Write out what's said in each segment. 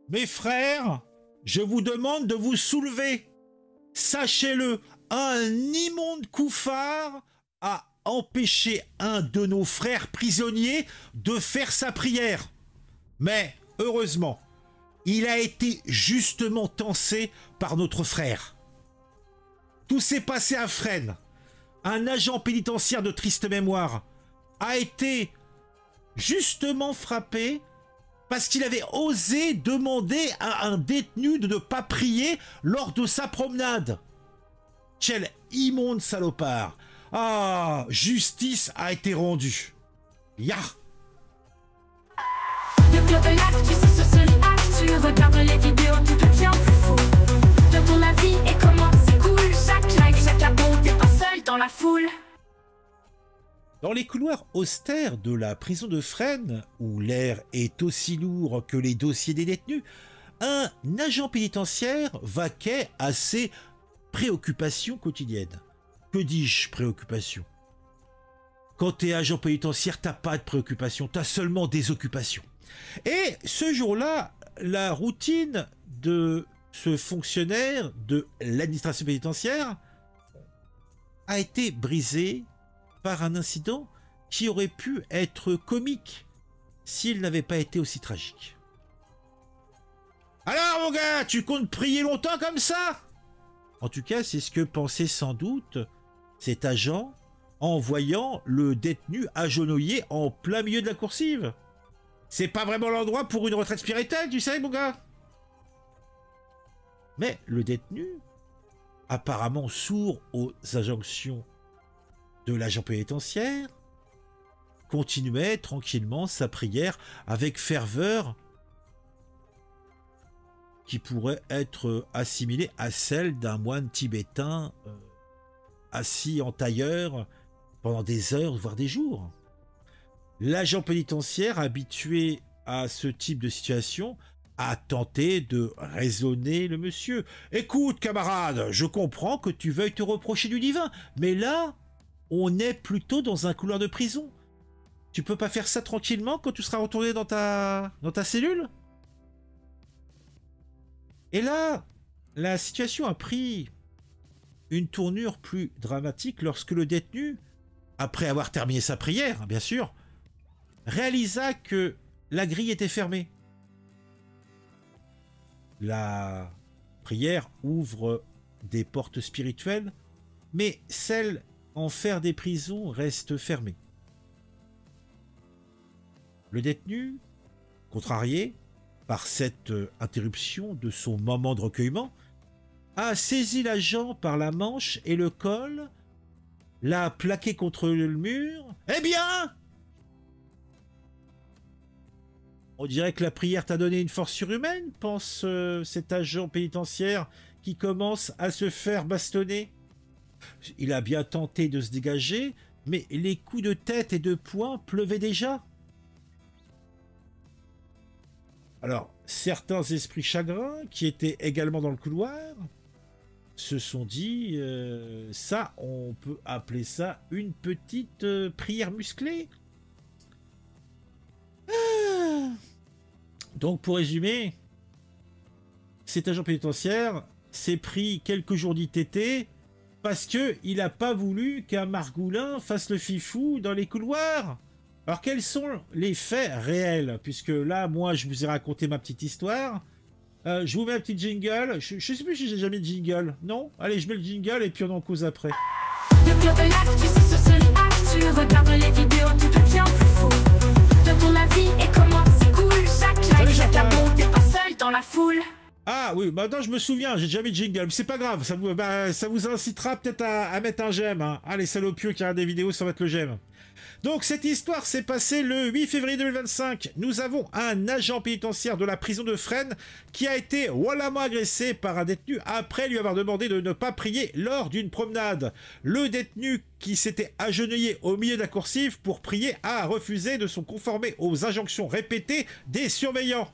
Mes frères, je vous demande de vous soulever. Sachez-le, un immonde couffard a empêché un de nos frères prisonniers de faire sa prière. Mais, heureusement, il a été justement tancé par notre frère. Tout s'est passé à Fresnes. Un agent pénitentiaire de triste mémoire a été justement frappé parce qu'il avait osé demander à un détenu de ne pas prier lors de sa promenade. Quel immonde salopard. Ah, justice a été rendue. Ya. Le club de l'actu, c'est sur Actu. Regarde les vidéos, tout devient plus fou. De ton avis et comment c'est cool. Chaque like, chaque abon, t'es pas seul dans la foule. Dans les couloirs austères de la prison de Fresnes, où l'air est aussi lourd que les dossiers des détenus, un agent pénitentiaire vaquait à ses préoccupations quotidiennes. Que dis-je, préoccupations? Quand t'es agent pénitentiaire, t'as pas de préoccupations, t'as seulement des occupations. Et ce jour-là, la routine de ce fonctionnaire de l'administration pénitentiaire a été brisée par un incident qui aurait pu être comique s'il n'avait pas été aussi tragique. Alors mon gars, tu comptes prier longtemps comme ça? En tout cas, c'est ce que pensait sans doute cet agent en voyant le détenu agenouillé en plein milieu de la coursive. C'est pas vraiment l'endroit pour une retraite spirituelle, tu sais mon gars? Mais le détenu, apparemment sourd aux injonctions de l'agent pénitentiaire, continuait tranquillement sa prière avec ferveur qui pourrait être assimilée à celle d'un moine tibétain assis en tailleur pendant des heures, voire des jours. L'agent pénitentiaire, habitué à ce type de situation, a tenté de raisonner le monsieur. « Écoute, camarade, je comprends que tu veuilles te reprocher du divin, mais là, on est plutôt dans un couloir de prison. Tu peux pas faire ça tranquillement quand tu seras retourné dans ta cellule ?» Et là, la situation a pris une tournure plus dramatique lorsque le détenu, après avoir terminé sa prière, bien sûr, réalisa que la grille était fermée. La prière ouvre des portes spirituelles, mais celle en fer des prisons reste fermée. Le détenu, contrarié par cette interruption de son moment de recueillement, a saisi l'agent par la manche et le col, l'a plaqué contre le mur. Eh bien, on dirait que la prière t'a donné une force surhumaine, pense cet agent pénitentiaire qui commence à se faire bastonner. Il a bien tenté de se dégager, mais les coups de tête et de poing pleuvaient déjà. Alors, certains esprits chagrins, qui étaient également dans le couloir, se sont dit, ça, on peut appeler ça une petite prière musclée. Ah. Donc, pour résumer, cet agent pénitentiaire s'est pris quelques jours d'ITT parce qu'il n'a pas voulu qu'un margoulin fasse le fifou dans les couloirs. Alors, quels sont les faits réels? Puisque là, moi, je vous ai raconté ma petite histoire. Je vous mets un petit jingle. Je sais plus si j'ai jamais de jingle. Non? Allez, je mets le jingle et puis on en cause après. Le club de l'actu, c'est sur Actu. Regarde les vidéos, tout devient plus fou. De ton avis et comment c'est cool. Chaque like, chaque abon, t'es pas seul dans la foule. Ah oui, maintenant je me souviens, j'ai déjà mis de jingle, mais c'est pas grave, ça vous incitera peut-être à mettre un j'aime. Hein. Ah, les salopieux qui regardent des vidéos, ça va être le j'aime. Donc cette histoire s'est passée le 8 février 2025. Nous avons un agent pénitentiaire de la prison de Fresnes qui a été violemment agressé par un détenu après lui avoir demandé de ne pas prier lors d'une promenade. Le détenu qui s'était agenouillé au milieu de la coursive pour prier a refusé de se conformer aux injonctions répétées des surveillants.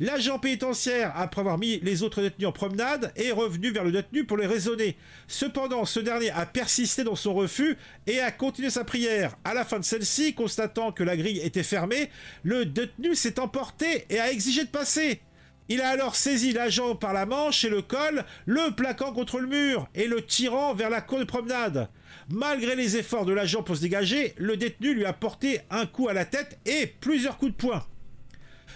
L'agent pénitentiaire, après avoir mis les autres détenus en promenade, est revenu vers le détenu pour les raisonner. Cependant, ce dernier a persisté dans son refus et a continué sa prière. À la fin de celle-ci, constatant que la grille était fermée, le détenu s'est emporté et a exigé de passer. Il a alors saisi l'agent par la manche et le col, le plaquant contre le mur et le tirant vers la cour de promenade. Malgré les efforts de l'agent pour se dégager, le détenu lui a porté un coup à la tête et plusieurs coups de poing.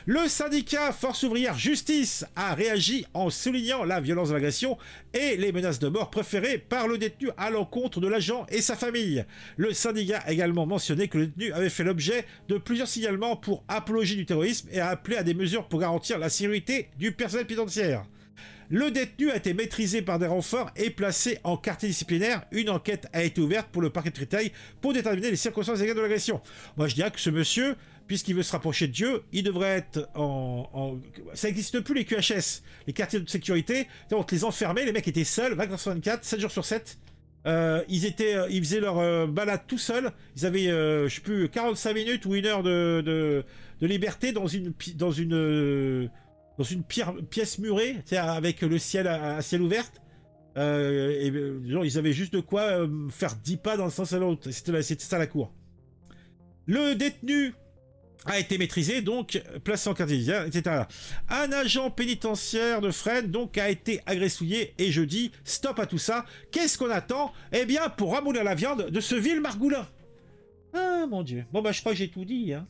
Le syndicat Force ouvrière Justice a réagi en soulignant la violence de l'agression et les menaces de mort préférées par le détenu à l'encontre de l'agent et sa famille. Le syndicat a également mentionné que le détenu avait fait l'objet de plusieurs signalements pour apologie du terrorisme et a appelé à des mesures pour garantir la sécurité du personnel pénitentiaire. Le détenu a été maîtrisé par des renforts et placé en quartier disciplinaire. Une enquête a été ouverte pour le parquet de Créteil pour déterminer les circonstances exactes de l'agression. Moi, je dirais que ce monsieur, puisqu'il veut se rapprocher de Dieu, il devrait être Ça n'existe plus, les QHS, les quartiers de sécurité. On les enfermait, les mecs étaient seuls, 24/24, 7 jours sur 7. Ils faisaient leur balade tout seuls. Ils avaient, je sais plus, 45 minutes ou 1 heure de liberté dans une pièce murée, avec le ciel à ciel ouvert. Genre, ils avaient juste de quoi faire 10 pas dans le sens à l'autre. C'était ça la cour. Le détenu a été maîtrisé, donc placé en quartier, etc. Un agent pénitentiaire de Fresnes donc a été agressouillé et je dis stop à tout ça. Qu'est-ce qu'on attend? Eh bien, pour ramollir la viande de ce vil margoulin. Ah mon Dieu. Bon bah je crois que j'ai tout dit. Hein.